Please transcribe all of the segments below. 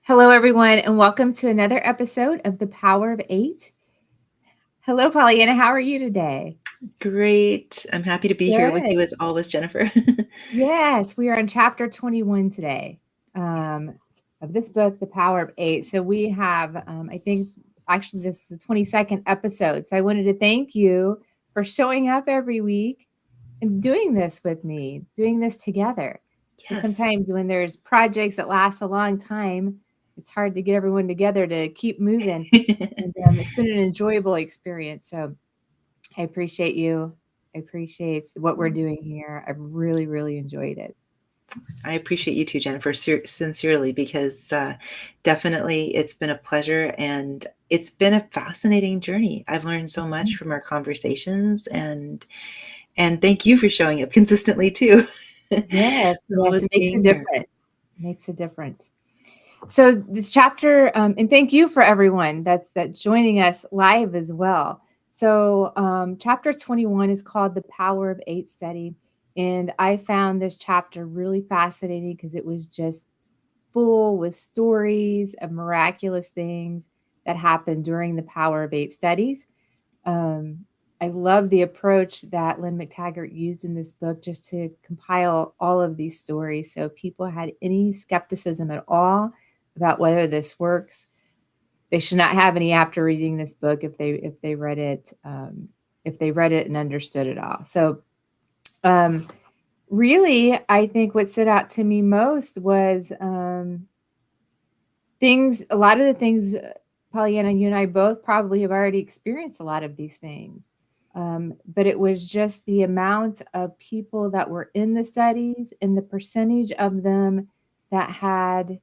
Hello, everyone, and welcome to another episode of The Power of Eight. Hello, Pollyanna. How are you today? Great. I'm happy to be here with Good. you as always, Jennifer. Yes, we are on chapter 21 today of this book, The Power of Eight. So we have, I think, actually, this is the 22nd episode. So I wanted to thank you for showing up every week and doing this with me, doing this together. Because Yes. sometimes when there's projects that last a long time, it's hard to get everyone together to keep moving. And it's been an enjoyable experience. So I appreciate you. I appreciate what we're doing here. I've really, really enjoyed it. I appreciate you too, Jennifer, sincerely, because definitely it's been a pleasure and it's been a fascinating journey. I've learned so much from our conversations, and thank you for showing up consistently too. Yes, For yes, always it makes a being here. difference. It makes a difference. So this chapter, and thank you for everyone that's joining us live as well. So chapter 21 is called The Power of Eight Study. And I found this chapter really fascinating because it was just full with stories of miraculous things that happened during the Power of Eight studies. I love the approach that Lynne McTaggart used in this book just to compile all of these stories. So if people had any skepticism at all about whether this works, they should not have any after reading this book if they read it and understood it all. So really, I think what stood out to me most was a lot of the things, Pollyanna, you and I both probably have already experienced a lot of these things. But it was just the amount of people that were in the studies and the percentage of them that had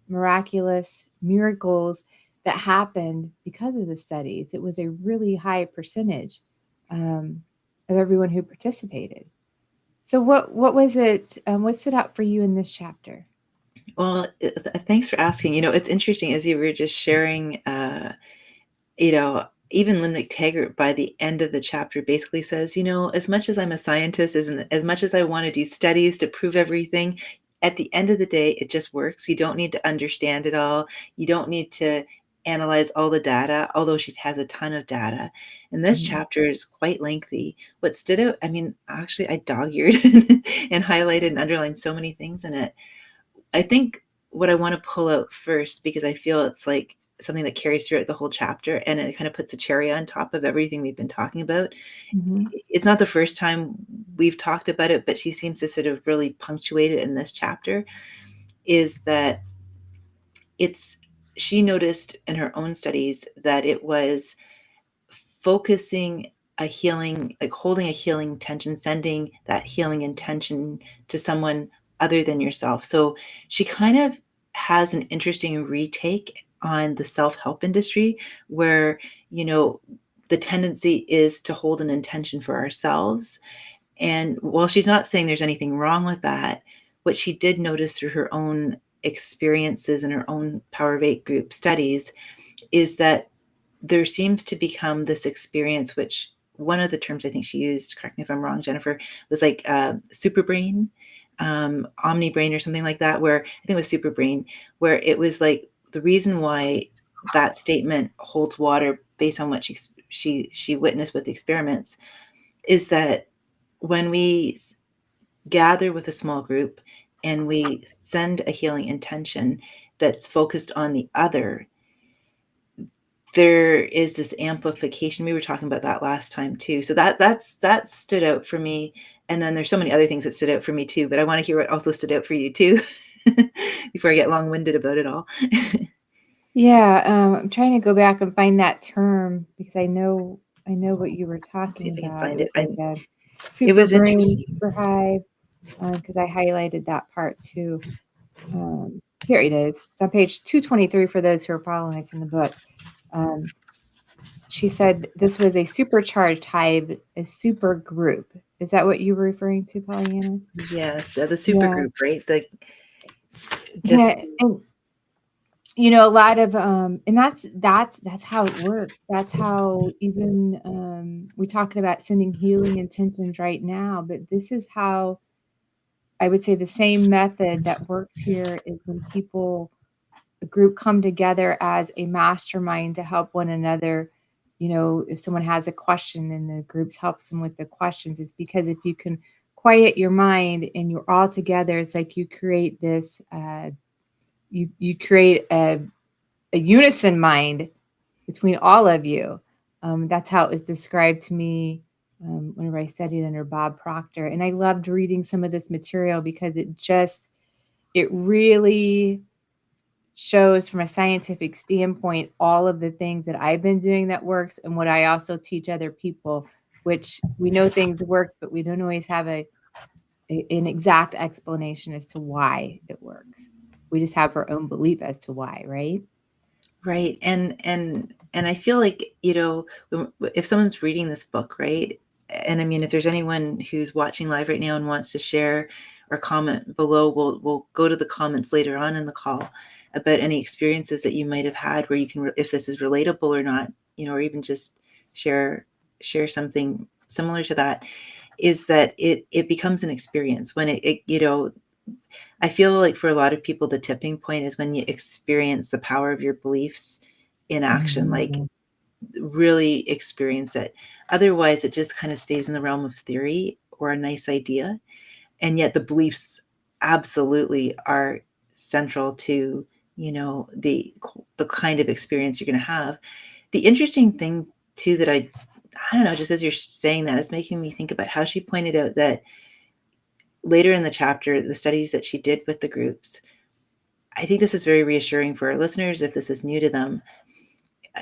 miraculous miracles that happened because of the studies. It was a really high percentage of everyone who participated. So what was it? What stood out for you in this chapter? Well, thanks for asking. It's interesting as you were just sharing, even Lynne McTaggart by the end of the chapter basically says, as much as I'm a scientist, as much as I want to do studies to prove everything, at the end of the day, it just works. You don't need to understand it all. You don't need to analyze all the data, although she has a ton of data. And this chapter is quite lengthy. What stood out, actually, I dog-eared and highlighted and underlined so many things in it. I think what I want to pull out first, because I feel it's like something that carries throughout the whole chapter and it kind of puts a cherry on top of everything we've been talking about. Mm-hmm. It's not the first time we've talked about it, but she seems to sort of really punctuate it in this chapter, is that she noticed in her own studies that it was focusing a healing, like holding a healing intention, sending that healing intention to someone other than yourself. So she kind of has an interesting retake on the self-help industry where, the tendency is to hold an intention for ourselves. And while she's not saying there's anything wrong with that, what she did notice through her own experiences and her own Power of Eight group studies is that there seems to become this experience, which one of the terms I think she used, correct me if I'm wrong, Jennifer, was like super brain, omni brain or something like that, where I think it was super brain, where it was like the reason why that statement holds water based on what she witnessed with the experiments is that when we gather with a small group and we send a healing intention that's focused on the other, there is this amplification. We were talking about that last time too. So that stood out for me. And then there's so many other things that stood out for me too, but I want to hear what also stood out for you too before I get long-winded about it all. Yeah, I'm trying to go back and find that term because I know what you were Let's see talking if I can about. It find was it. like a It super was brain, interesting. super hive, because I highlighted that part too. Here it is. It's on page 223 for those who are following us in the book. Um, she said this was a supercharged hive, a super group. Is that what you were referring to, Pollyanna? Yes, the super Yeah. group, right? The just Yeah, and a lot of and that's how it works. That's how even we're talking about sending healing intentions right now, but this is how I would say the same method that works here is when people group come together as a mastermind to help one another. If someone has a question and the groups helps them with the questions, it's because if you can quiet your mind and you're all together, it's like you create this, you create a unison mind between all of you. That's how it was described to me whenever I studied under Bob Proctor. And I loved reading some of this material because it really shows from a scientific standpoint all of the things that I've been doing that works and what I also teach other people, which we know things work, but we don't always have an exact explanation as to why it works. We just have our own belief as to why, right? Right. And I feel like, if someone's reading this book, right? And I mean, if there's anyone who's watching live right now and wants to share or comment below, we'll go to the comments later on in the call about any experiences that you might have had where you can, if this is relatable or not, or even just share something similar to that, is that it becomes an experience when I feel like for a lot of people, the tipping point is when you experience the power of your beliefs in action, like really experience it. Otherwise, it just kind of stays in the realm of theory or a nice idea. And yet the beliefs absolutely are central to, the kind of experience you're going to have. The interesting thing too, that I don't know, just as you're saying that, it's making me think about how she pointed out that later in the chapter, the studies that she did with the groups, I think this is very reassuring for our listeners if this is new to them,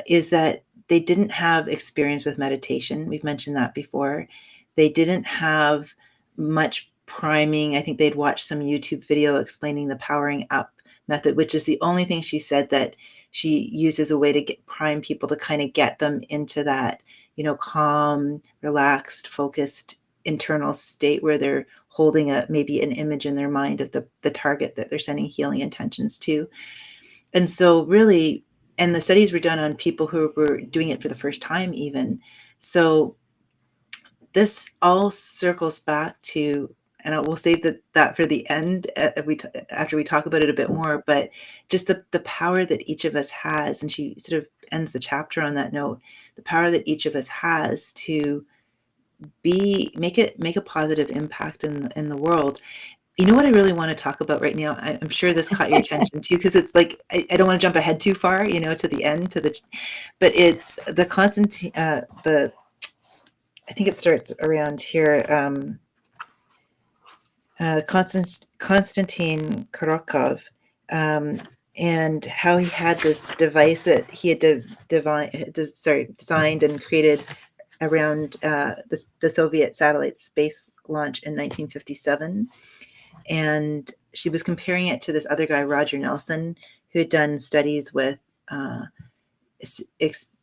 is that they didn't have experience with meditation. We've mentioned that before. They didn't have much priming. I think they'd watched some YouTube video explaining the powering up method, which is the only thing she said that she uses a way to prime people to kind of get them into that, calm, relaxed, focused internal state where they're holding maybe an image in their mind of the target that they're sending healing intentions to. And so really, and the studies were done on people who were doing it for the first time even. So this all circles back to, and I will save that for the end after we talk about it a bit more, but just the power that each of us has, and she sort of ends the chapter on that note, the power that each of us has to make a positive impact in the world. You know what I really want to talk about right now? I'm sure this caught your attention too, because it's like I don't want to jump ahead too far, to the end, but it's the constant I think it starts around here. Konstantin Kurokov, and how he had this device that he had designed and created around the Soviet satellite space launch in 1957. And she was comparing it to this other guy, Roger Nelson, who had done studies with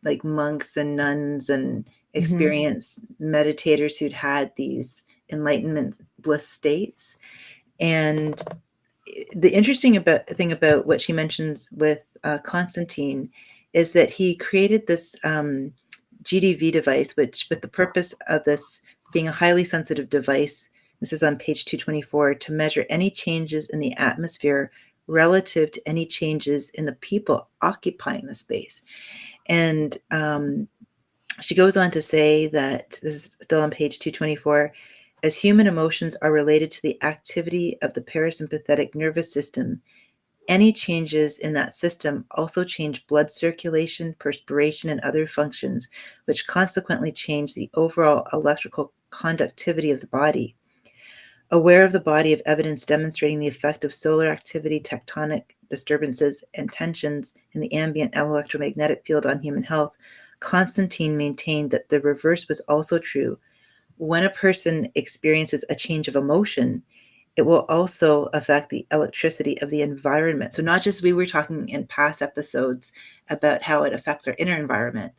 like monks and nuns and experienced meditators who'd had these enlightenment bliss states. And the interesting thing about what she mentions with Constantine is that he created this GDV device, which with the purpose of this being a highly sensitive device, this is on page 224, to measure any changes in the atmosphere relative to any changes in the people occupying the space. And she goes on to say that, this is still on page 224, as human emotions are related to the activity of the parasympathetic nervous system, any changes in that system also change blood circulation, perspiration, and other functions, which consequently change the overall electrical conductivity of the body. Aware of the body of evidence demonstrating the effect of solar activity, tectonic disturbances, and tensions in the ambient electromagnetic field on human health, Constantine maintained that the reverse was also true. When a person experiences a change of emotion, it will also affect the electricity of the environment. So not just, we were talking in past episodes about how it affects our inner environment,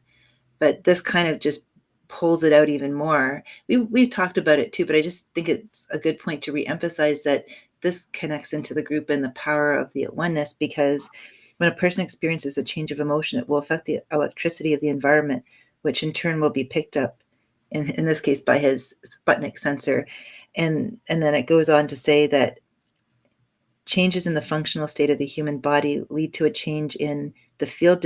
but this kind of just pulls it out even more. We've talked about it too, but I just think it's a good point to reemphasize that this connects into the group and the power of the oneness, because when a person experiences a change of emotion, it will affect the electricity of the environment, which in turn will be picked up, in this case, by his Sputnik sensor. And then it goes on to say that changes in the functional state of the human body lead to a change in the field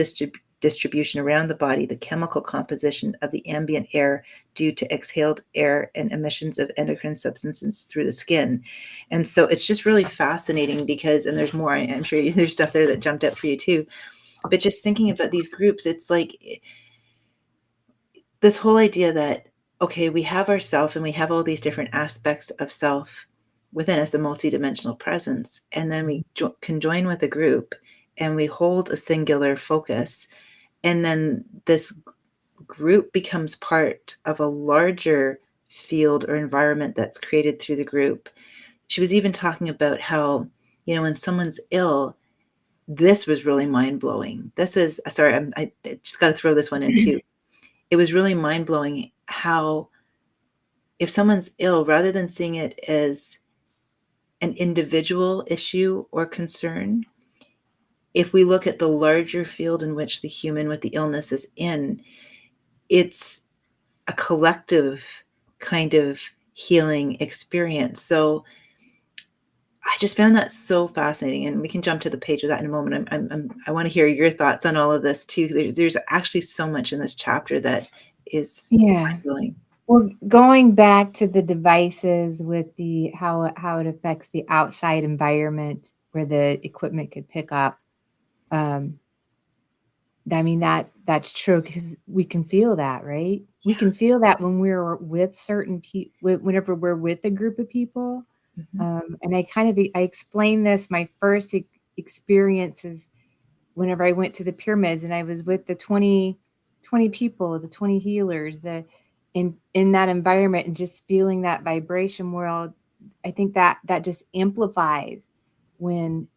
distribution around the body, the chemical composition of the ambient air due to exhaled air and emissions of endocrine substances through the skin. And so it's just really fascinating because, and there's more, I'm sure there's stuff there that jumped out for you too, but just thinking about these groups, it's like this whole idea that, okay, we have ourself and we have all these different aspects of self within us, the multidimensional presence, and then we can join with a group and we hold a singular focus, and then this group becomes part of a larger field or environment that's created through the group. She was even talking about how, when someone's ill, this was really mind-blowing. This is, sorry, I just got to throw this one in too. It was really mind-blowing how if someone's ill, rather than seeing it as an individual issue or concern, if we look at the larger field in which the human with the illness is in, it's a collective kind of healing experience. So I just found that so fascinating, and we can jump to the page of that in a moment. I want to hear your thoughts on all of this too. There's actually so much in this chapter that is mind-blowing. Well, going back to the devices with the how it affects the outside environment where the equipment could pick up. I mean, that's true because we can feel that, right? Yeah. We can feel that when we're with certain people, whenever we're with a group of people. Mm-hmm. And I explained this, my first experiences whenever I went to the pyramids and I was with the 20 people, the 20 healers, in that environment, and just feeling that vibration world. I think that just amplifies when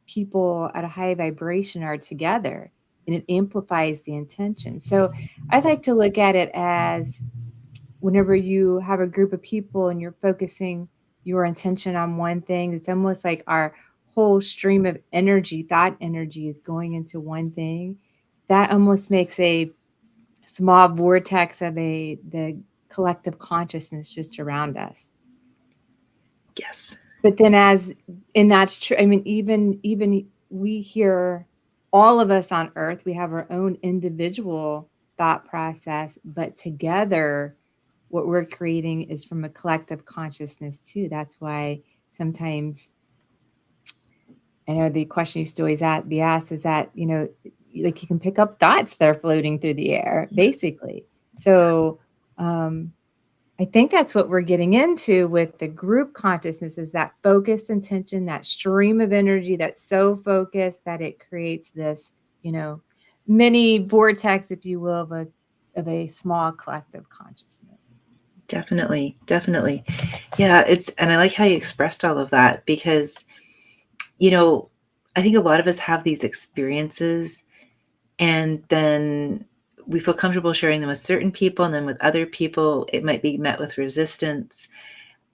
people at a high vibration are together, and it amplifies the intention. So I like to look at it as whenever you have a group of people and you're focusing your intention on one thing, it's almost like our whole stream of energy, thought energy, is going into one thing. That almost makes a small vortex of the collective consciousness just around us. Yes. But then and that's true. I mean, even we here, all of us on earth, we have our own individual thought process, but together what we're creating is from a collective consciousness too. That's why sometimes, I know the question used to always be asked is that, like you can pick up thoughts that are floating through the air, basically. So I think that's what we're getting into with the group consciousness, is that focused intention, that stream of energy that's so focused that it creates this, mini vortex, if you will, of a small collective consciousness. Definitely. Yeah, and I like how you expressed all of that because, I think a lot of us have these experiences and then we feel comfortable sharing them with certain people, and then with other people, it might be met with resistance.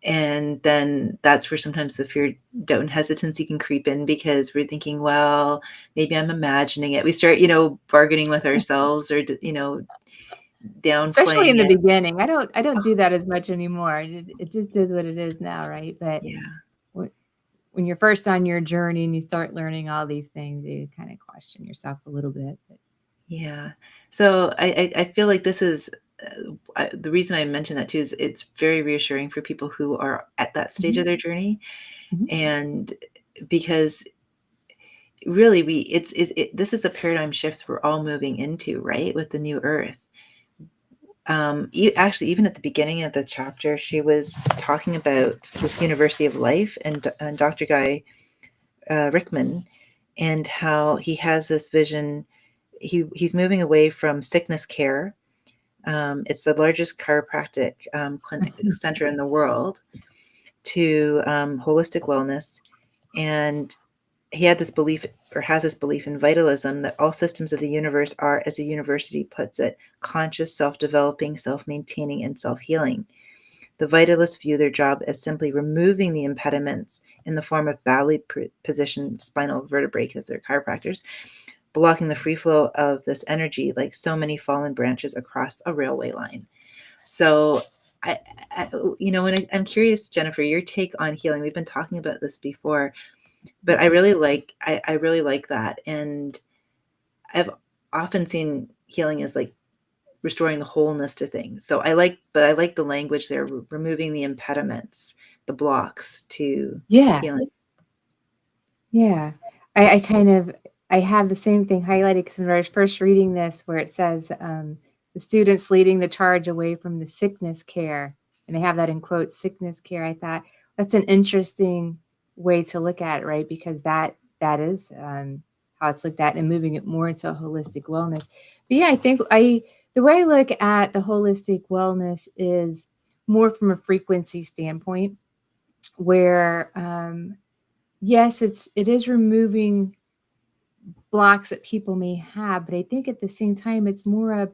And then that's where sometimes the fear, doubt, and hesitancy can creep in because we're thinking, well, maybe I'm imagining it. We start, bargaining with ourselves or, downplaying Especially in the it. beginning. I don't do that as much anymore. It just is what it is now, right? But Yeah. when you're first on your journey and you start learning all these things, you kind of question yourself a little bit. Yeah. So I feel like this is the reason I mention that too is it's very reassuring for people who are at that stage of their journey, and because really this is the paradigm shift we're all moving into, right, with the new earth. Actually, even at the beginning of the chapter, she was talking about this University of Life and Dr. Guy Rickman, and how he has this vision. He's moving away from sickness care. It's the largest chiropractic clinic center in the world, to holistic wellness. And he had this belief, or has this belief, in vitalism, that all systems of the universe are, as the university puts it, conscious, self-developing, self-maintaining, and self-healing. The vitalists view their job as simply removing the impediments in the form of badly positioned spinal vertebrae, because they're chiropractors, blocking the free flow of this energy like so many fallen branches across a railway line. So I'm curious, Jennifer, your take on healing. We've been talking about this before. But I really like I really like that. And I've often seen healing as like restoring the wholeness to things. So but I like the language there, removing the impediments, the blocks to Yeah. healing. Yeah. I kind of I have the same thing highlighted because when I was first reading this, where it says the students leading the charge away from the sickness care, and they have that in quotes, sickness care. I thought that's an interesting way to look at it, right? Because that is how it's looked at, and moving it more into a holistic wellness. But yeah, I think the way I look at the holistic wellness is more from a frequency standpoint, where yes, it is removing blocks that people may have, but I think at the same time, it's more of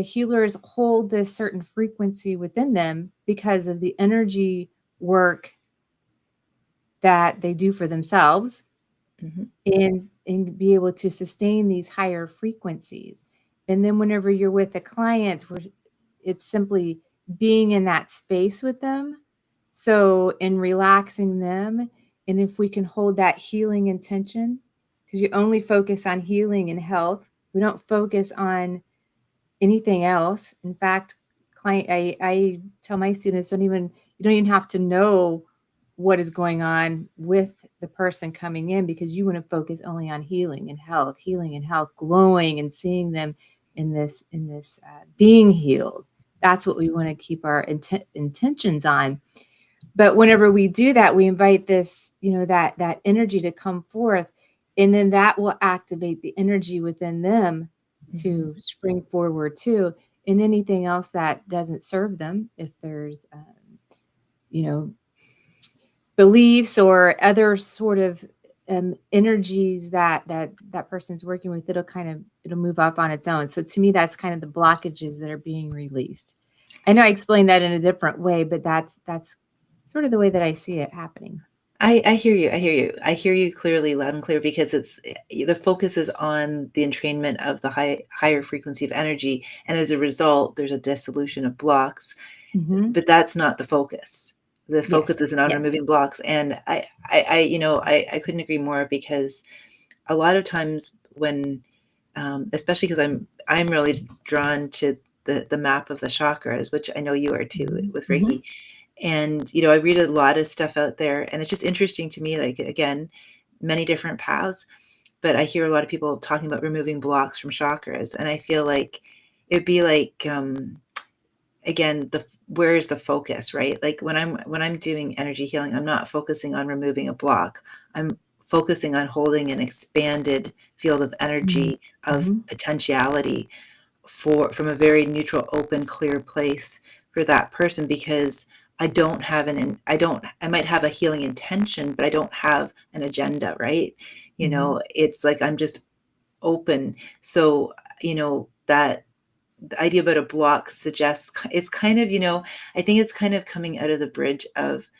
healers hold this certain frequency within them because of the energy work that they do for themselves, Mhm. and be able to sustain these higher frequencies. And then whenever you're with a client, where it's simply being in that space with them. So in relaxing them, and if we can hold that healing intention, because you only focus on healing and health, we don't focus on anything else. In fact, I tell my students, you don't even have to know what is going on with the person coming in, because you want to focus only on healing and health, glowing and seeing them in this being healed. That's what we want to keep our intentions on. But whenever we do that, we invite this, that energy to come forth, and then that will activate the energy within them Mhm. to spring forward too. And anything else that doesn't serve them, if there's, you know, beliefs or other sort of energies that person's working with, it'll move off on its own. So to me, that's kind of the blockages that are being released. I know I explained that in a different way, but that's sort of the way that I see it happening. I hear you. I hear you. I hear you clearly, loud and clear, because it's the focus is on the entrainment of the higher frequency of energy, and as a result, there's a dissolution of blocks. Hmm. But that's not the focus. The Yes. focus isn't on Yes. removing blocks, and I couldn't agree more, because a lot of times when, especially because I'm really drawn to the map of the chakras, which I know you are too Hmm. with Hmm. Reiki. And I read a lot of stuff out there, and it's just interesting to me, like, again, many different paths, but I hear a lot of people talking about removing blocks from chakras, and I feel like it'd be like, again, the where's the focus, right? Like when I'm doing energy healing, I'm not focusing on removing a block. I'm focusing on holding an expanded field of energy, of Hmm. potentiality, from a very neutral, open, clear place for that person, because I might have a healing intention, but I don't have an agenda, right? Hmm. It's like I'm just open. So, that the idea about a block suggests it's kind of, I think it's kind of coming out of the bridge of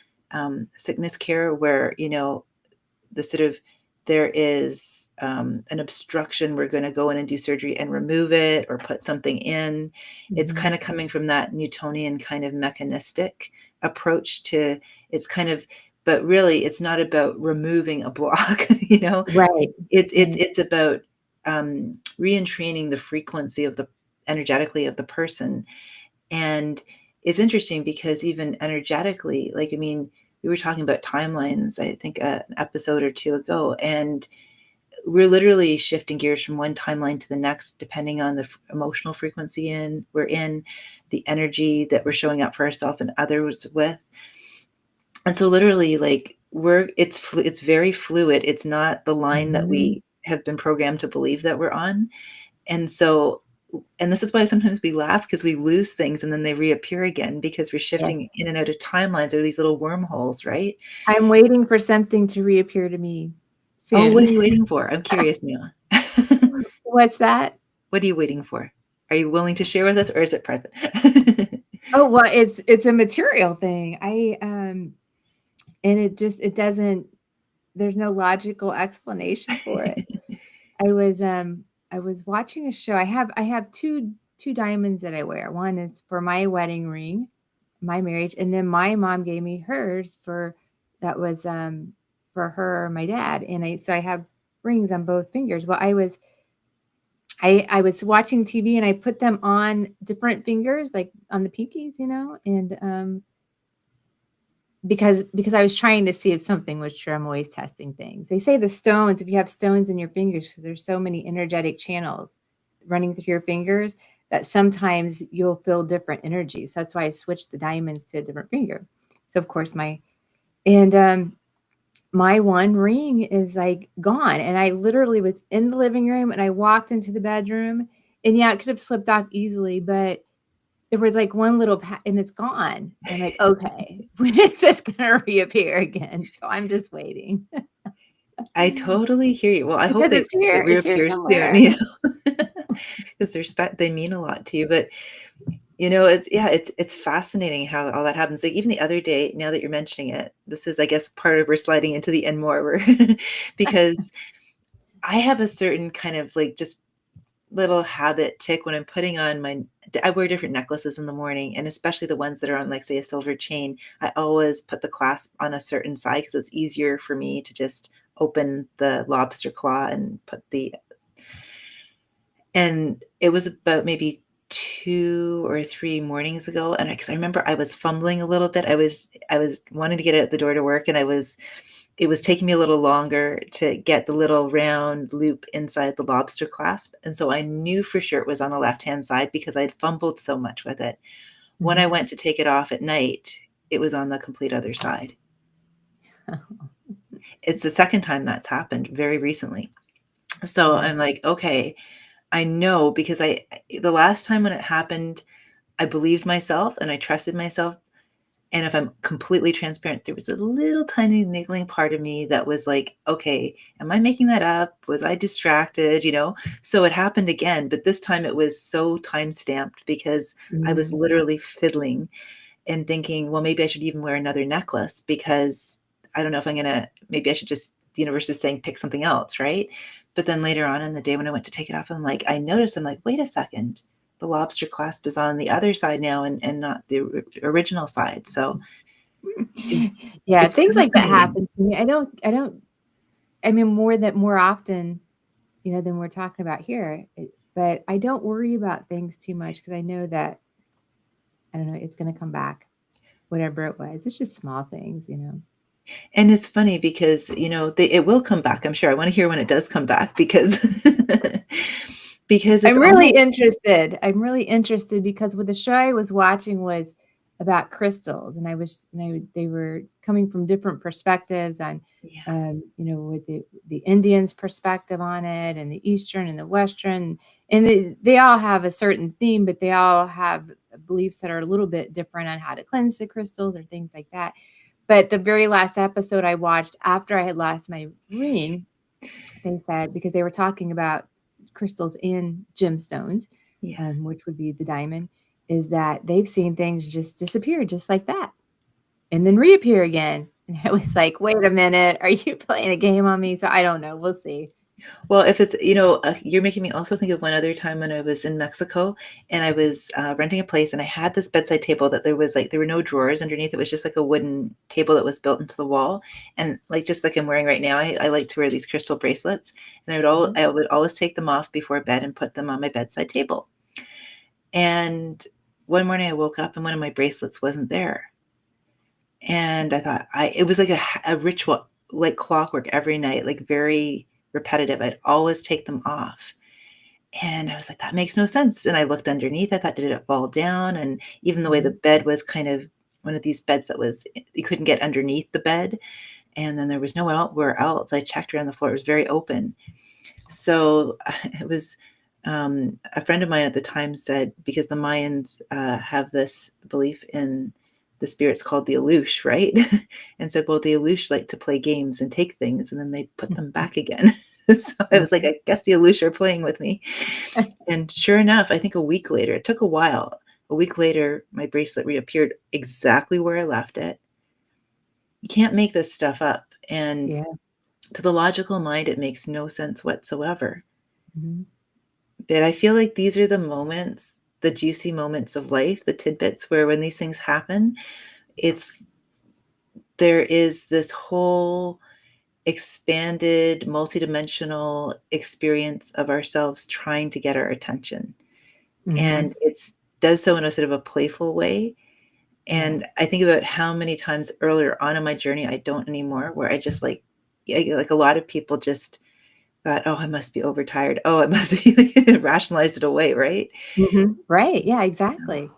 sickness care, where, the sort of there is an obstruction, we're going to go in and do surgery and remove it or put something in. It's Hmm. kind of coming from that Newtonian kind of mechanistic approach to, it's kind of, but really it's not about removing a block. Right. Right. It's about re-entraining the frequency of the energetically of the person. And it's interesting because even energetically, like, I mean, we were talking about timelines, I think, an episode or two ago, and we're literally shifting gears from one timeline to the next, depending on the emotional frequency we're in, the energy that we're showing up for ourselves and others with. And so literally, like, it's very fluid. It's not the line that Hmm. we have been programmed to believe that we're on. And so, and this is why sometimes we laugh, because we lose things and then they reappear again, because we're Yes. shifting in and out of timelines, or these little wormholes, right? I'm waiting for something to reappear to me Oh, what soon. are you waiting for? I'm curious now. What's that? What are you waiting for? Are you willing to share with us, or is it private? Oh, well, it's a material thing. And it doesn't, there's no logical explanation for it. I was watching a show. I have two diamonds that I wear. One is for my wedding ring, my marriage, and then my mom gave me hers for that was for her or my dad. And so I have rings on both fingers. Well, I was watching TV and I put them on different fingers, like on the pinkies, and because I was trying to see if something was true. I'm always testing things. They say the stones, if you have stones in your fingers, because there's so many energetic channels running through your fingers, that sometimes you'll feel different energies. So that's why I switched the diamonds to a different finger. So of course my one ring is like gone. And I literally was in the living room and I walked into the bedroom, and yeah, it could have slipped off easily, but there was like one little and it's gone. I'm like, okay, when is this going to reappear again? So I'm just waiting. I totally hear you. Well, I hope Because it it's here reappears somewhere. soon, because they mean a lot to you. But it's fascinating how all that happens. Like even the other day, now that you're mentioning it, this is, I guess, part of we're sliding into the end more, because I have a certain kind of like just little habit tick when I'm putting on I wear different necklaces in the morning, and especially the ones that are on, like, say, a silver chain. I always put the clasp on a certain side because it's easier for me to just open the lobster claw and and it was about maybe 2 or 3 mornings ago, and because I remember I was fumbling a little bit. I was wanting to get out the door to work, and it was taking me a little longer to get the little round loop inside the lobster clasp. And so I knew for sure it was on the left-hand side because I'd fumbled so much with it. When I went to take it off at night, it was on the complete other side. It's the second time that's happened very recently. So I'm like, okay, I know, because the last time when it happened, I believed myself and I trusted myself. And if I'm completely transparent, there was a little tiny niggling part of me that was like, okay, am I making that up? Was I distracted? So it happened again, but this time it was so time stamped because I was literally fiddling and thinking, well, maybe I should even wear another necklace, because I don't know if maybe I should just, the universe is saying, pick something else, right? But then later on in the day when I went to take it off, I'm like, wait a second. The lobster clasp is on the other side now, and not the original side. So Yeah, it's things like that fascinating. happen to me. I mean, more often, than we're talking about here. But I don't worry about things too much because I know that, I don't know, it's going to come back, whatever it was. It's just small things. And it's funny because, it will come back. I'm sure. I want to hear when it does come back, because because it's I'm really almost, interested. I'm really interested because what the show I was watching was about crystals, and they were coming from different perspectives on, yeah. with the Indians' perspective on it, and the Eastern and the Western, and they all have a certain theme, but they all have beliefs that are a little bit different on how to cleanse the crystals or things like that. But the very last episode I watched after I had lost my ring, they said, because they were talking about crystals in gemstones, Yeah. which would be the diamond, is that they've seen things just disappear just like that and then reappear again. And I was like, wait a minute, are you playing a game on me? So I don't know. We'll see. Well, if it's, you're making me also think of one other time when I was in Mexico, and I was renting a place, and I had this bedside table that there were no drawers underneath. It was just like a wooden table that was built into the wall. And like, just like I'm wearing right now, I like to wear these crystal bracelets, and I would always take them off before bed and put them on my bedside table. And one morning I woke up and one of my bracelets wasn't there. And I thought, it was like a ritual, like clockwork every night, like very repetitive. I'd always take them off. And I was like, that makes no sense. And I looked underneath. I thought, did it fall down? And even the way the bed was kind of one of these beds that was, you couldn't get underneath the bed. And then there was nowhere else. I checked around the floor. It was very open. So it was, a friend of mine at the time said, because the Mayans have this belief in the spirits called the Alush, right? And said, well, the Alush like to play games and take things, and then they put them back again. So I was like, I guess the Alush are playing with me. And sure enough, I think a week later, it took a while. A week later, my bracelet reappeared exactly where I left it. You can't make this stuff up. And Yeah. to the logical mind, it makes no sense whatsoever. Mm-hmm. But I feel like these are the moments, the juicy moments of life, the tidbits where when these things happen, there is this whole expanded, multidimensional experience of ourselves trying to get our attention. And it does so in a sort of a playful way. And I think about how many times earlier on in my journey I don't anymore, where I just like a lot of people just thought, oh, I must be overtired. Oh, it must be rationalized it away, right? Right. Yeah, exactly.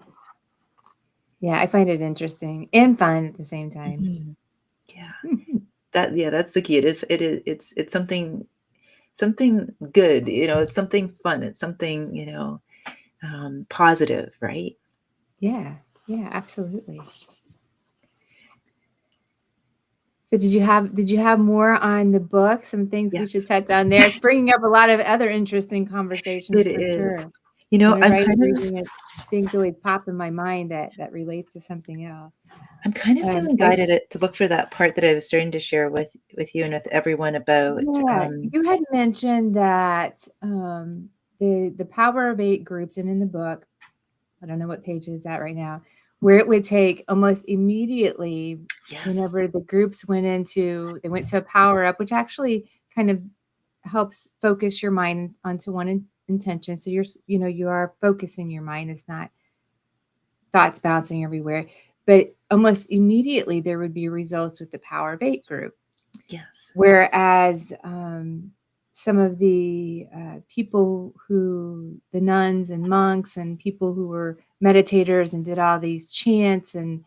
Yeah, I find it interesting and fun at the same time. Yeah. That's the key. It's something good, it's something fun. It's something, positive, right? Yeah, absolutely. So did you have more on the book? Some things we should Yes, touch on there. It's bringing up a lot of other interesting conversations it for is. sure. I'm Whenever I'm kind of reading it, things always pop in my mind that relates to something else. feeling guided to look for that part that I was starting to share with you and with everyone about. Yeah, you had mentioned that the Power of Eight groups, and in the book, I don't know what page is that right now, where it would take almost immediately Yes. whenever the groups went to a power up, which actually kind of helps focus your mind onto one intention. So you are focusing your mind. It's not thoughts bouncing everywhere. But almost immediately there would be results with the Power of Eight group. Yes. Whereas some of the people the nuns and monks and people who were meditators and did all these chants and,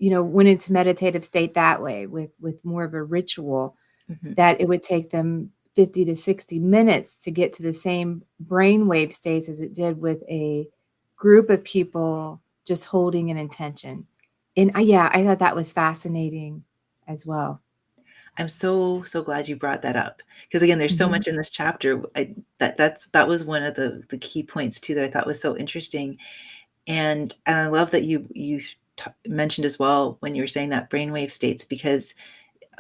went into meditative state that way with more of a ritual, that it would take them 50 to 60 minutes to get to the same brainwave states as it did with a group of people just holding an intention. And I thought that was fascinating as well. I'm so glad you brought that up, because again, there's so much in this chapter. That was one of the key points too that I thought was so interesting, and I love that you mentioned as well when you were saying that brainwave states, because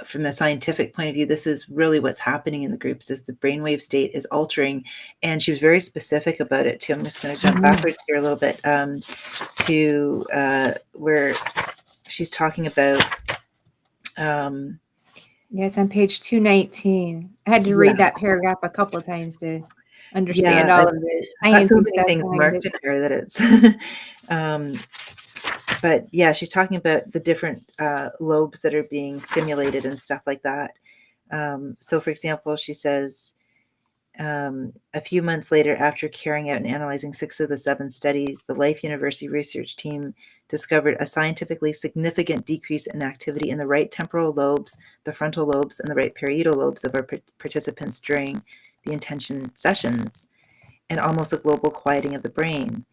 from a scientific point of view, this is really what's happening in the groups, is the brainwave state is altering. And she was very specific about it too. I'm just going to jump backwards here a little bit to where she's talking about. Yeah, it's on page 219. I had to read that paragraph a couple of times to understand all of the I've got so sciencey many stuff things behind marked it. in here that it's but yeah, she's talking about the different lobes that are being stimulated and stuff like that. So for example, she says, a few months later, after carrying out and analyzing 6 of the 7 studies, the Life University research team discovered a scientifically significant decrease in activity in the right temporal lobes, the frontal lobes, and the right parietal lobes of our participants during the intention sessions, and almost a global quieting of the brain.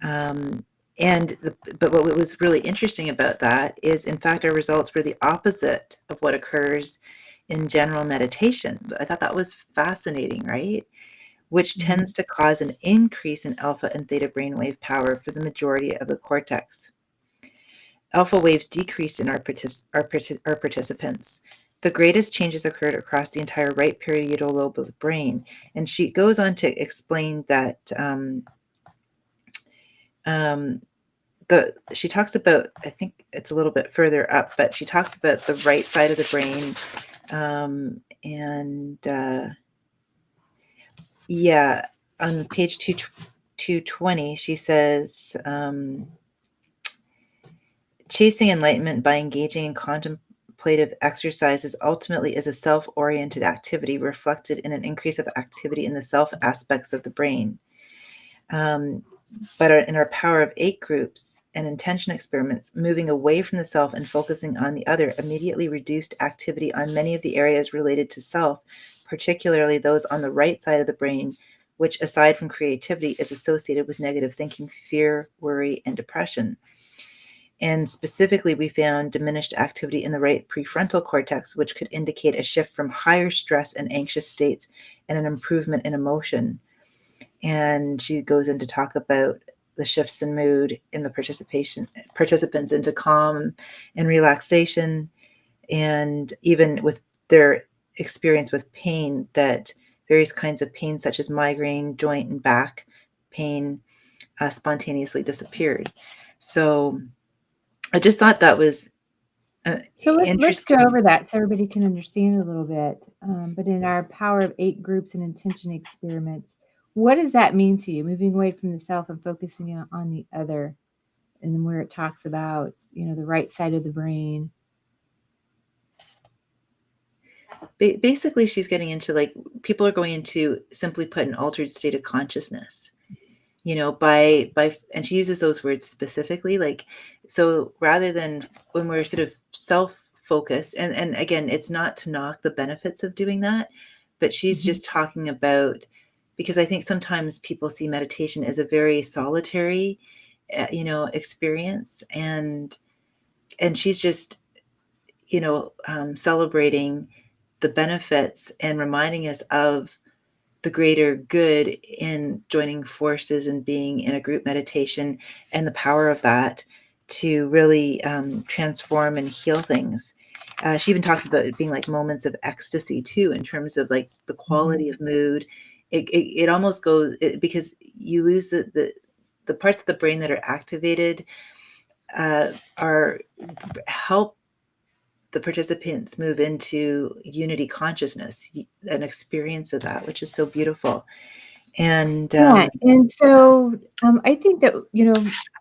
But what was really interesting about that is, in fact, our results were the opposite of what occurs in general meditation. I thought that was fascinating, right? Which tends to cause an increase in alpha and theta brainwave power for the majority of the cortex. Alpha waves decreased in our participants. The greatest changes occurred across the entire right parietal lobe of the brain. And she goes on to explain that she talks about, I think it's a little bit further up, but she talks about the right side of the brain. On page 220, she says, chasing enlightenment by engaging in contemplative exercises ultimately is a self-oriented activity reflected in an increase of activity in the self aspects of the brain. But in our Power of 8 groups and intention experiments, moving away from the self and focusing on the other immediately reduced activity on many of the areas related to self, particularly those on the right side of the brain, which, aside from creativity, is associated with negative thinking, fear, worry, and depression. And specifically, we found diminished activity in the right prefrontal cortex, which could indicate a shift from higher stress and anxious states and an improvement in emotion. And she goes in to talk about the shifts in mood in the participants into calm and relaxation, and even with their experience with pain, that various kinds of pain, such as migraine, joint and back pain, spontaneously disappeared. So I just thought that was So let's go Interesting. over that so everybody can understand a little bit. But in our Power of 8 groups and intention experiments, what does that mean to you? Moving away from the self and focusing on the other, and then where it talks about, the right side of the brain. Basically, she's getting into, like, people are going into, simply put, an altered state of consciousness, by and she uses those words specifically, like, so rather than when we're sort of self-focused, and again, it's not to knock the benefits of doing that, but she's just talking about, because I think sometimes people see meditation as a very solitary, experience, and she's just, celebrating the benefits and reminding us of the greater good in joining forces and being in a group meditation, and the power of that to really transform and heal things. She even talks about it being like moments of ecstasy too, in terms of like the quality of mood. It almost goes, because you lose the parts of the brain that are activated, are help the participants move into unity consciousness, an experience of that, which is so beautiful. And Yeah, and so I think that,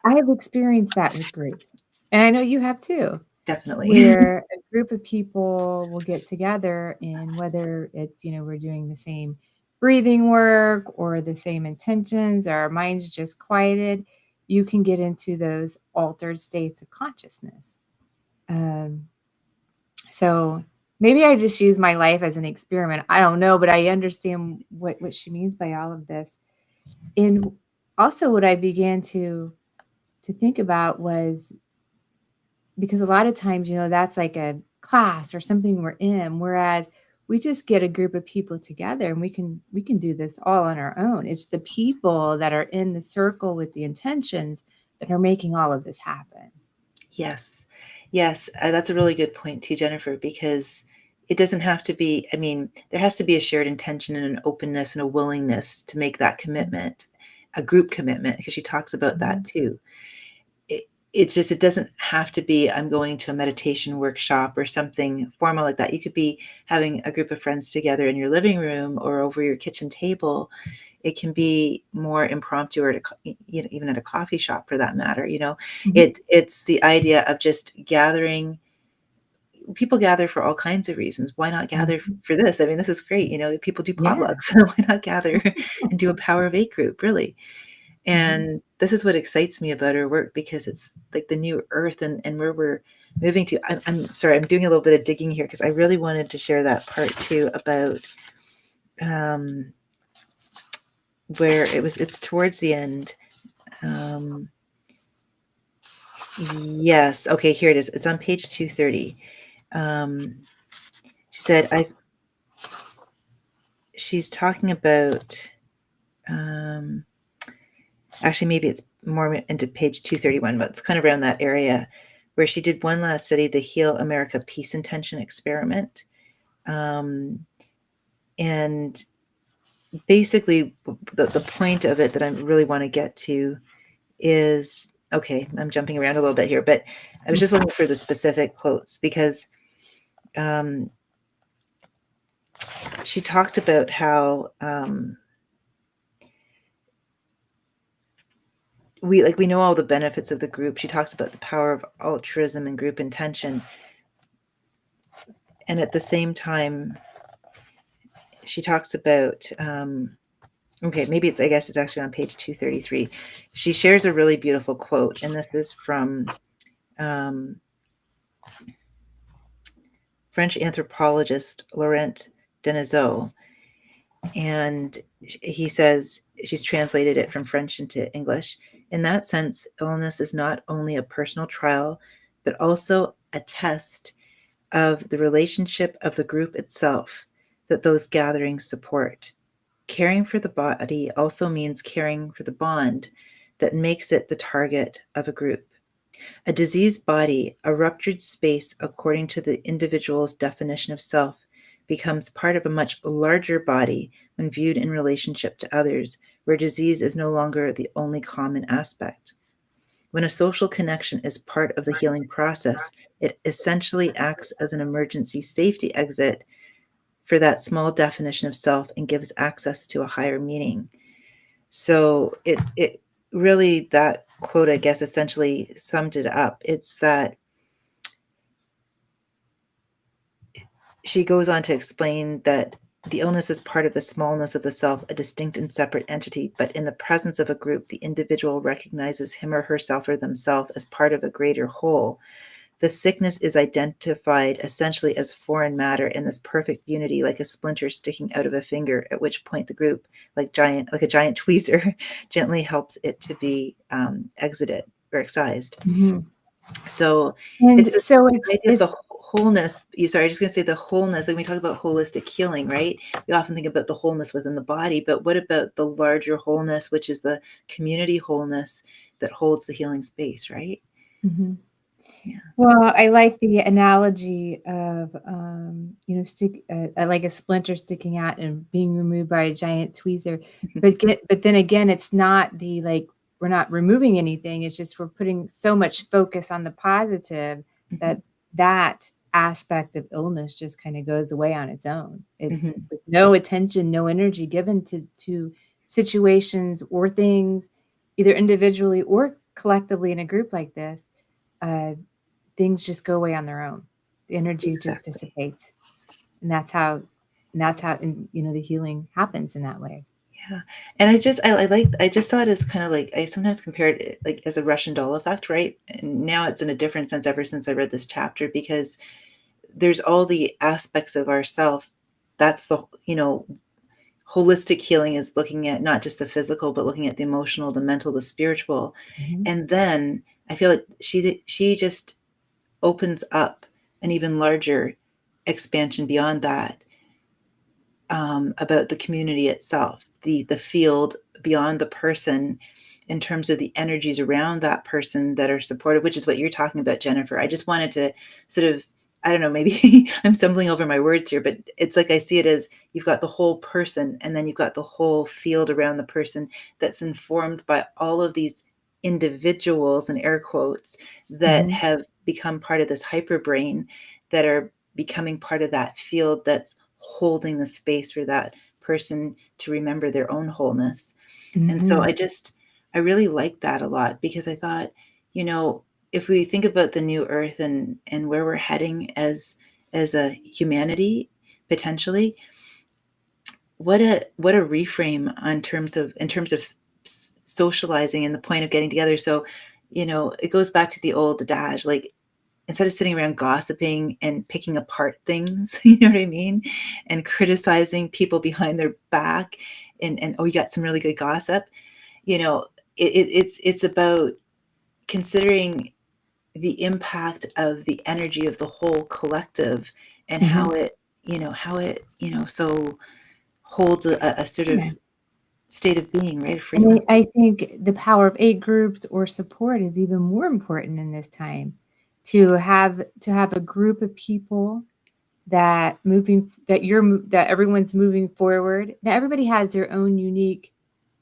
I have experienced that with groups, and I know you have too, definitely. where a group of people will get together, and whether it's, we're doing the same breathing work or the same intentions, or our minds just quieted, you can get into those altered states of consciousness. Um, so maybe I just use my life as an experiment. I don't know, but I understand what she means by all of this. And also what I began to think about was, because a lot of times, that's like a class or something we're in, whereas we just get a group of people together and we can do this all on our own. It's the people that are in the circle with the intentions that are making all of this happen. Yes. Yes. That's a really good point too, Jennifer, because it doesn't have to be, I mean, there has to be a shared intention and an openness and a willingness to make that commitment, a group commitment, because she talks about that Mhm. too. It's just, it doesn't have to be, I'm going to a meditation workshop or something formal like that. You could be having a group of friends together in your living room or over your kitchen table. It can be more impromptu, or even at a coffee shop for that matter. Mhm. It's the idea of just gathering. People gather for all kinds of reasons. Why not gather Mhm. for this? I mean, this is great. People do Yeah. potlucks. Why not gather and do a Power of 8 group, really? Mhm. And this is what excites me about her work, because it's like the new earth, and where we're moving to. I'm sorry, I'm doing a little bit of digging here, because I really wanted to share that part too about um, where it's towards the end. Um, yes. Okay, here it is. It's on page 230. Um, she said, she's talking about, um, actually, maybe it's more into page 231, but it's kind of around that area, where she did one last study, the Heal America Peace Intention Experiment. And basically, the point of it that I really want to get to is, okay, I'm jumping around a little bit here, but I was just looking for the specific quotes, because she talked about how we know all the benefits of the group. She talks about the power of altruism and group intention, and at the same time, she talks about okay, maybe I guess it's actually on page 233. She shares a really beautiful quote, and this is from um, French anthropologist Laurent Denisot. And he says, she's translated it from French into English. In that sense, illness is not only a personal trial, but also a test of the relationship of the group itself that those gatherings support. Caring for the body also means caring for the bond that makes it the target of a group. A diseased body, a ruptured space according to the individual's definition of self, becomes part of a much larger body when viewed in relationship to others, where disease is no longer the only common aspect. When a social connection is part of the healing process, it essentially acts as an emergency safety exit for that small definition of self and gives access to a higher meaning. So it really, that quote, I guess, essentially summed it up. It's that she goes on to explain that the illness is part of the smallness of the self, a distinct and separate entity, but in the presence of a group, the individual recognizes him or herself or themselves as part of a greater whole. The sickness is identified essentially as foreign matter in this perfect unity, like a splinter sticking out of a finger, at which point the group, like a giant tweezer, gently helps it to be exited or excised. Mm-hmm. So And it's this so idea of the wholeness. Sorry, I'm just going to say the wholeness. Like, when we talk about holistic healing, right? We often think about the wholeness within the body, but what about the larger wholeness, which is the community wholeness that holds the healing space, right? Mhm. Yeah. Well, I like the analogy of, like a splinter sticking out and being removed by a giant tweezer. But then again, it's not like, we're not removing anything. It's just we're putting so much focus on the positive that Mhm. that aspect of illness just kind of goes away on its own. Mhm. With no attention, no energy given to situations or things, either individually or collectively in a group like this. Uh, Things just go away on their own. The energy just Exactly. dissipates, and that's how the healing happens in that way. Yeah. And I just saw it as kind of like, I sometimes compared it like as a Russian doll effect, right? And now it's in a different sense ever since I read this chapter, because there's all the aspects of ourself. That's the, holistic healing is looking at not just the physical, but looking at the emotional, the mental, the spiritual. Mhm, And then I feel like she just opens up an even larger expansion beyond that, about the community itself, the field beyond the person, in terms of the energies around that person that are supportive, which is what you're talking about, Jennifer. I just wanted to sort of, I don't know, maybe I'm stumbling over my words here, but it's like I see it as you've got the whole person, and then you've got the whole field around the person that's informed by all of these individuals, in air quotes, that mhm, have become part of this hyper brain, that are becoming part of that field that's holding the space for that person to remember their own wholeness. And so mhm, I really like that a lot, because I thought, you know, if we think about the new earth and where we're heading as a humanity, potentially, what a reframe in terms of socializing and the point of getting together. So, it goes back to the old adage, like, instead of sitting around gossiping and picking apart things, you know what I mean? And criticizing people behind their back, and oh, you got some really good gossip. It's about considering the impact of the energy of the whole collective, and how mhm. it, so holds a sort of Yeah, state of being, right? Of and frequency. I think the power of 8 groups or support is even more important in this time, Yes. to have a group of people that everyone's moving forward. Now everybody has their own unique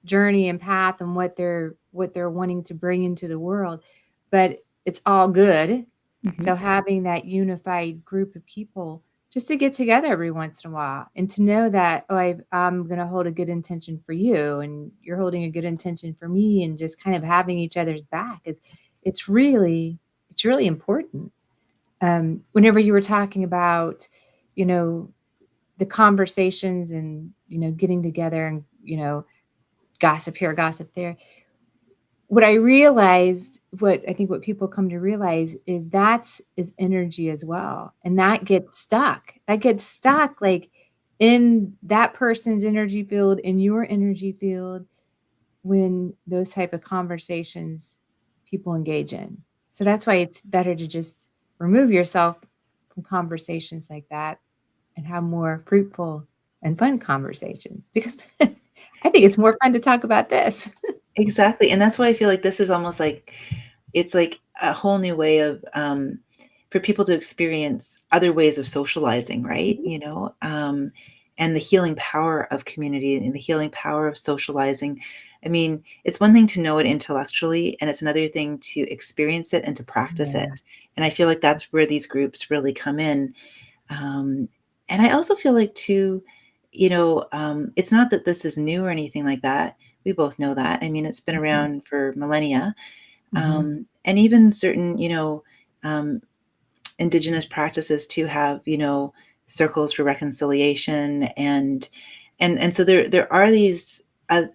journey and path and what they're wanting to bring into the world, but it's all good. Hmm. So having that unified group of people just to get together every once in a while and to know that, oh, I'm going to hold a good intention for you and you're holding a good intention for me, and just kind of having each other's back is it's really important. Whenever you were talking about, you know, the conversations and, getting together and, gossip here, gossip there. What I think what people come to realize is is energy as well. And that gets stuck. That gets stuck like in that person's energy field, in your energy field, when those type of conversations people engage in. So that's why it's better to just remove yourself from conversations like that and have more fruitful and fun conversations, because I think it's more fun to talk about this. Exactly. And that's why I feel like this is almost like, it's like a whole new way of, for people to experience other ways of socializing, right? Mhm. and the healing power of community and the healing power of socializing. I mean, it's one thing to know it intellectually, and it's another thing to experience it and to practice Yeah. it. And I feel like that's where these groups really come in. And I also feel like too, it's not that this is new or anything like that. We both know that. I mean, it's been Mhm. around for millennia. Mhm. And even certain, um, indigenous practices to have, circles for reconciliation, and so there are these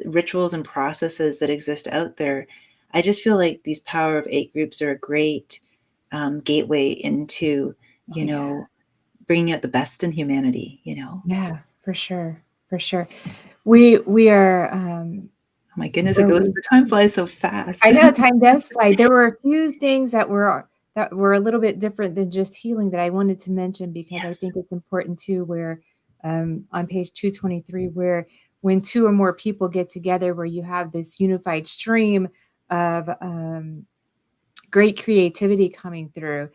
rituals and processes that exist out there. I just feel like these Power of Eight groups are a great gateway into, Oh yeah. bringing out the best in humanity. Yeah, for sure. For sure. We are Oh my goodness, or we the time flies so fast. I know time does fly. There were a few things that were a little bit different than just healing that I wanted to mention because I Yes. think it's important too, where on page 223, where when two or more people get together, where you have this unified stream of great creativity coming through.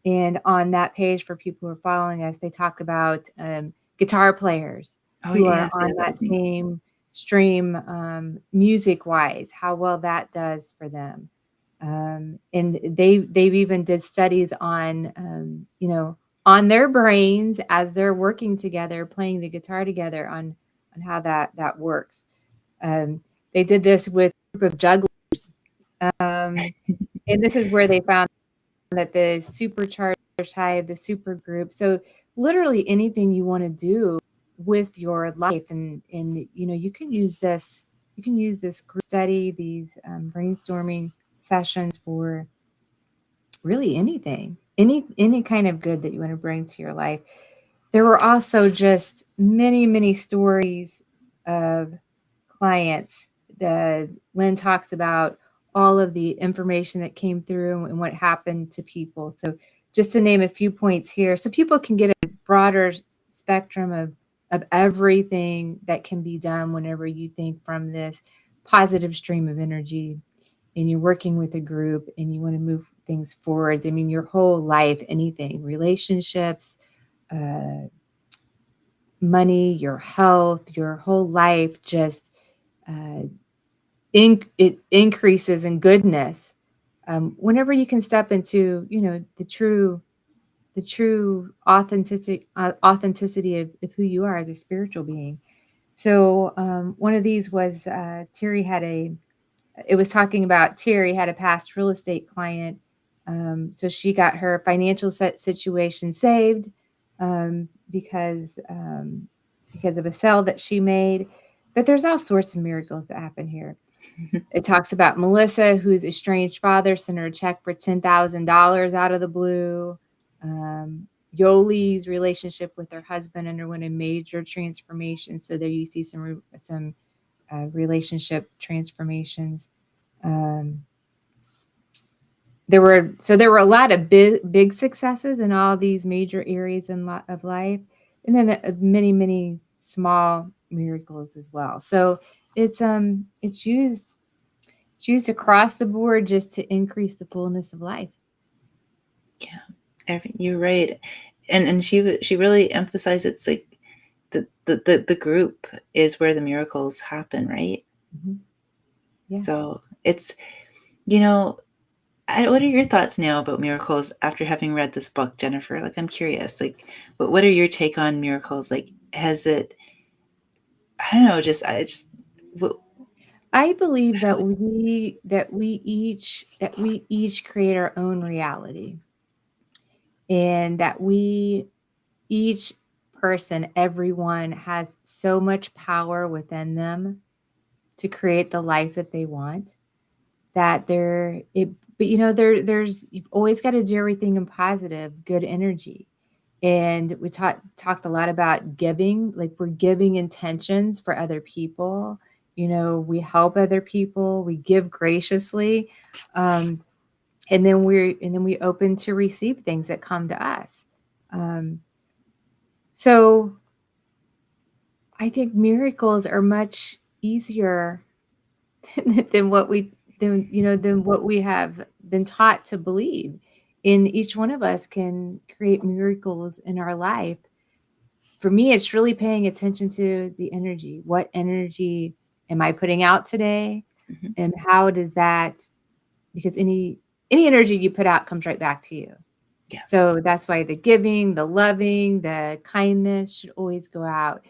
And on that page, for people who are following us, they talk about guitar players Oh who are yes, on yeah, that that was neat. same stream music wise, how well that does for them. And they've even did studies on on their brains as they're working together, playing the guitar together on how that works. Um, they did this with a group of jugglers, um, and this is where they found that the supercharged hive, the super group. So literally anything you want to do with your life, and you can use this group study, these brainstorming sessions for really anything, any kind of good that you want to bring to your life. There were also just many stories of clients that Lynne talks about, all of the information that came through and what happened to people. So just to name a few points here, so people can get a broader spectrum of everything that can be done whenever you think from this positive stream of energy and you're working with a group and you want to move things forwards. I mean, your whole life, anything, relationships, uh, money, your health, your whole life just uh, it increases in goodness whenever you can step into the true authenticity of who you are as a spiritual being. So one of these was Terry had a it was talking about Terry had a past real estate client. So she got her financial situation saved because of a sale that she made. But there's all sorts of miracles that happen here. It talks about Melissa, whose estranged father sent her a check for $10,000 out of the blue. Yoli's relationship with her husband underwent a major transformation. So there you see some relationship transformations. Um, there were a lot of big successes in all these major areas of life, and then many small miracles as well. So it's used across the board just to increase the fullness of life. Yeah, you're right. And she really emphasized it's like the group is where the miracles happen, right? Mm-hmm. Yeah. So it's, you know, what are your thoughts now about miracles after having read this book, Jennifer? Like, I'm curious, like, what are your take on miracles? Like, has it, I don't know, what, I believe how, that we each create our own reality, and that we each person, everyone has so much power within them to create the life that they want. That there it but there's you've always got to do everything in positive, good energy. And we talked a lot about giving, like we're giving intentions for other people. We help other people, we give graciously, um, and then we open to receive things that come to us. Um, so I think miracles are much easier than than what we have been taught to believe. And each one of us can create miracles in our life for me, it's really paying attention to the energy. What energy am I putting out today? Mhm. And how does that, because any energy you put out comes right back to you. Yeah. So that's why the giving, the loving, the kindness should always go out.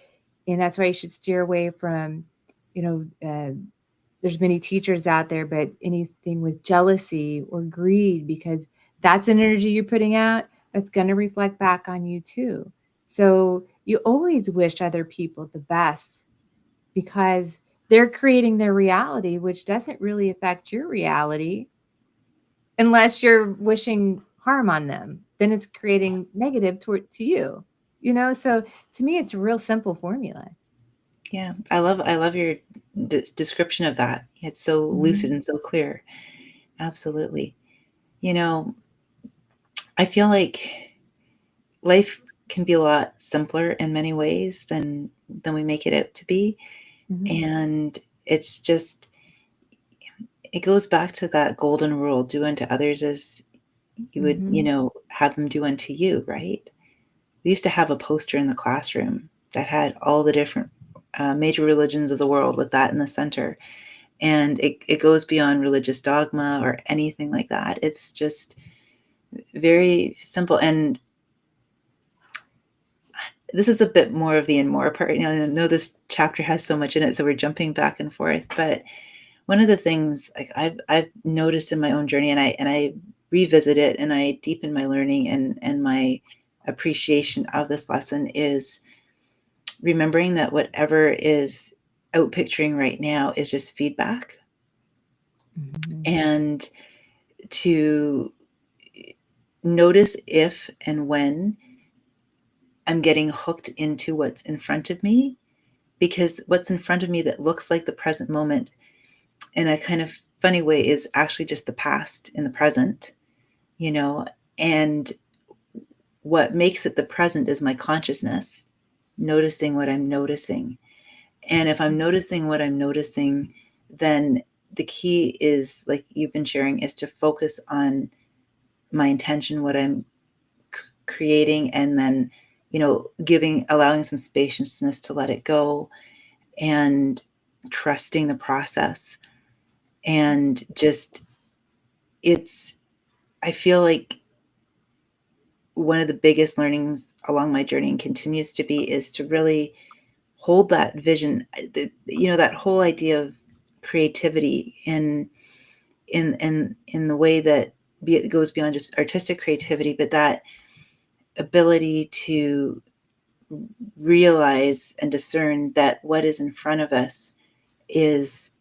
And that's why you should steer away from, there's many teachers out there, but anything with jealousy or greed, because that's an energy you're putting out, that's going to reflect back on you too. So you always wish other people the best because they're creating their reality, which doesn't really affect your reality unless you're wishing harm on them. Then it's creating negative to you, So to me, it's a real simple formula. Yeah, I love your description of that. It's so lucid and so clear. Absolutely. I feel like life can be a lot simpler in many ways than we make it out to be. Mhm. And it's just, it goes back to that golden rule: do unto others as you would, Mhm. have them do unto you, right? We used to have a poster in the classroom that had all the different major religions of the world with that in the center. And it goes beyond religious dogma or anything like that. It's just very simple. And this is a bit more of the and more part. I know this chapter has so much in it, so we're jumping back and forth. But one of the things, like, I've noticed in my own journey, and I revisit it and I deepen my learning and my appreciation of this lesson, is remembering that whatever is out picturing right now is just feedback, Mhm. and to notice if and when I'm getting hooked into what's in front of me, because what's in front of me that looks like the present moment in a kind of funny way is actually just the past in the present, and what makes it the present is my consciousness noticing what I'm noticing. And if I'm noticing what I'm noticing, then the key is, like you've been sharing, is to focus on my intention, what I'm creating, and then, allowing some spaciousness to let it go, and trusting the process. And just, I feel like one of the biggest learnings along my journey, and continues to be, is to really hold that vision, that whole idea of creativity in the way that it goes beyond just artistic creativity, but that ability to realize and discern that what is in front of us is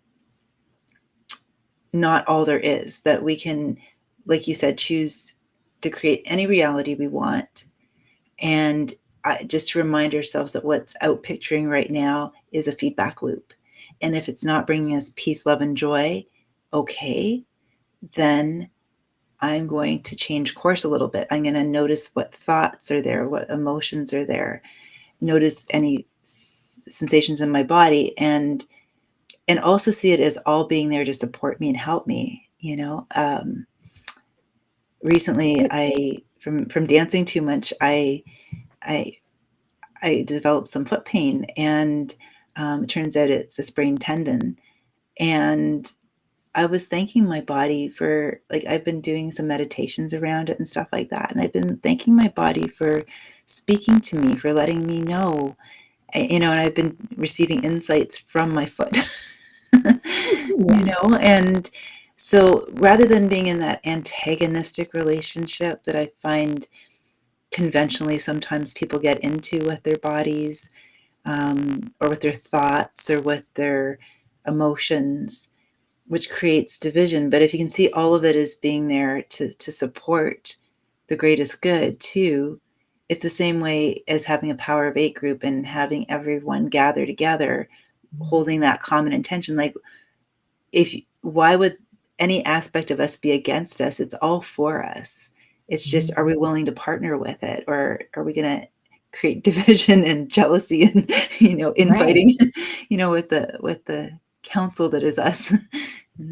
not all there is, that we can, like you said, choose to create any reality we want. And just to remind ourselves that what's out picturing right now is a feedback loop. And if it's not bringing us peace, love, and joy, okay, then I'm going to change course a little bit. I'm going to notice what thoughts are there, what emotions are there, notice any sensations in my body, and also see it as all being there to support me and help me. Recently, I from dancing too much, I developed some foot pain, and it turns out it's a sprained tendon. And I was thanking my body for, like, I've been doing some meditations around it and stuff like that, and I've been thanking my body for speaking to me, for letting me know, and I've been receiving insights from my foot, and so rather than being in that antagonistic relationship that I find conventionally sometimes people get into with their bodies, or with their thoughts, or with their emotions, which creates division. But if you can see all of it as being there to support the greatest good too, it's the same way as having a power of 8 group and having everyone gather together, holding that common intention. Like, why would any aspect of us be against us? It's all for us. It's just, are we willing to partner with it, or are we going to create division and jealousy and, Right. infighting, with the council that is us?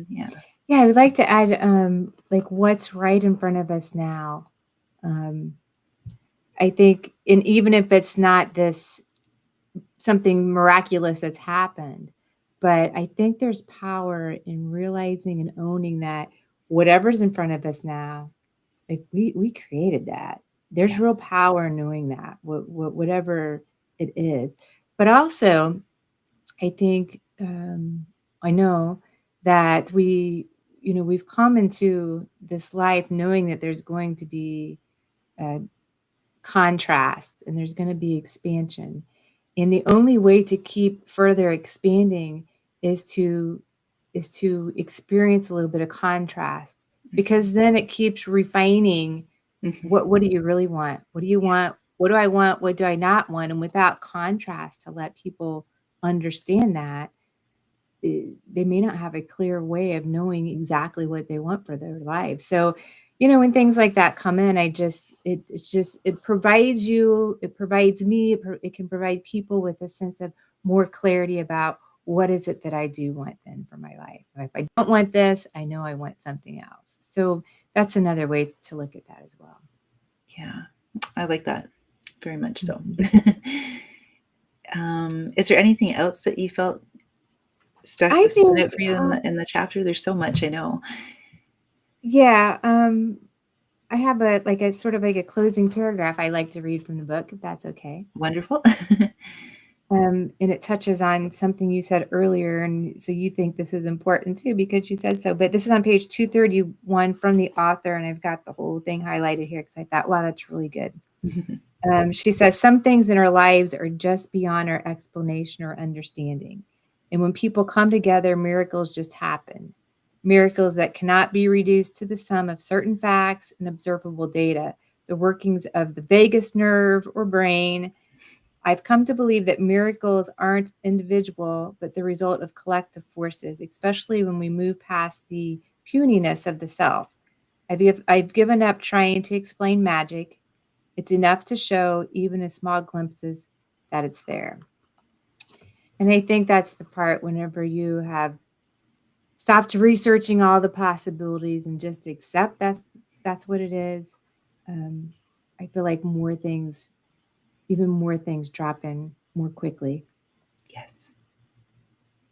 Yeah. Yeah, I would like to add, like, what's right in front of us now. Um, I think, and even if it's not this something miraculous that's happened, but I think there's power in realizing and owning that whatever's in front of us now, like we created that. There's Yeah. real power in knowing that, whatever it is. But also, I think I know that we've come into this life knowing that there's going to be contrast and there's going to be expansion. And the only way to keep further expanding is to experience a little bit of contrast, because then it keeps refining what do you really want? What do you want? What do I want? What do I not want? And without contrast, to let people understand that, they may not have a clear way of knowing exactly what they want for their life. So, when things like that come in, it provides it provides me, it can provide people with a sense of more clarity about what is it that I do want then for my life. If I don't want this, I know I want something else. So that's another way to look at that as well. Yeah, I like that very much so. Mm-hmm. Is there anything else that you felt stood out for you in the chapter? There's so much, I know. Yeah. I have a sort of like a closing paragraph I like to read from the book, if that's okay. Wonderful. And it touches on something you said earlier, and so you think this is important too because you said so. But this is on page 231 from the author, and I've got the whole thing highlighted here because I thought, wow, that's really good. She says, some things in our lives are just beyond our explanation or understanding. And when people come together, miracles just happen. Miracles that cannot be reduced to the sum of certain facts and observable data, the workings of the vagus nerve or brain. I've come to believe that miracles aren't individual, but the result of collective forces, especially when we move past the puniness of the self. I've given up trying to explain magic. It's enough to show, even in small glimpses, that it's there. And I think that's the part whenever you have stopped researching all the possibilities and just accept that's what it is. I feel like even more things drop in more quickly. Yes.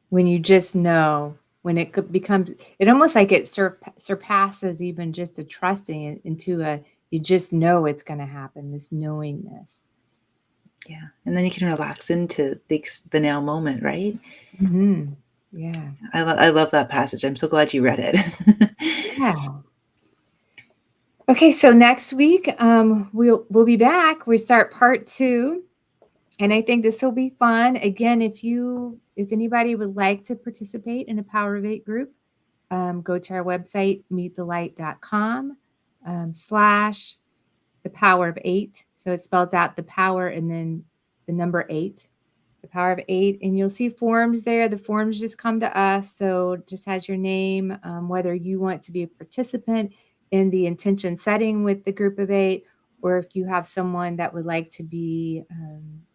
When you just know, when it becomes, it almost like it surpasses even just a trusting it into you just know it's going to happen, this knowingness. Yeah. And then you can relax into the now moment, right? Mm-hmm. Yeah. I love that passage. I'm so glad you read it. Yeah. Okay, so next week we'll be back. We start part 2, and I think this will be fun. Again, if anybody would like to participate in a Power of 8 group, go to our website, meetthelight.com / the power of 8. So it's spelled out the power and then the number 8. The power of 8, and you'll see forms there. The forms just come to us, so it just has your name, whether you want to be a participant in the intention setting with the group of 8, or if you have someone that would like to be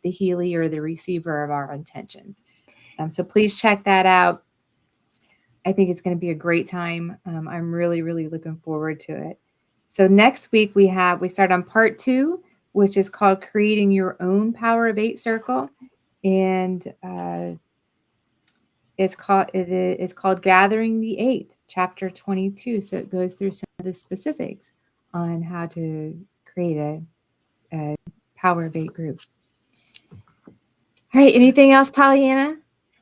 the healer or the receiver of our intentions. So please check that out. I think it's going to be a great time. I'm really, really looking forward to it. So next week we start on part 2, which is called Creating Your Own Power of 8 Circle. And it's called Gathering the 8, chapter 22. So it goes through some of the specifics on how to create a Power of 8 group. All right, anything else, Pollyanna?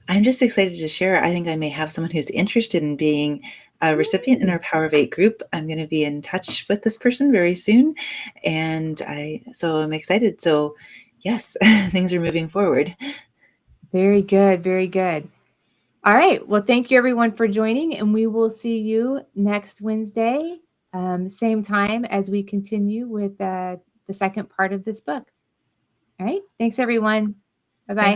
I'm just excited to share. I think I may have someone who's interested in being a recipient in our Power of 8 group. I'm going to be in touch with this person very soon, and so I'm excited. So yes, things are moving forward. Very good, very good. All right. Well, thank you everyone for joining, and we will see you next Wednesday, same time as we continue with the second part of this book. All right. Thanks, everyone. Bye-bye. Thanks,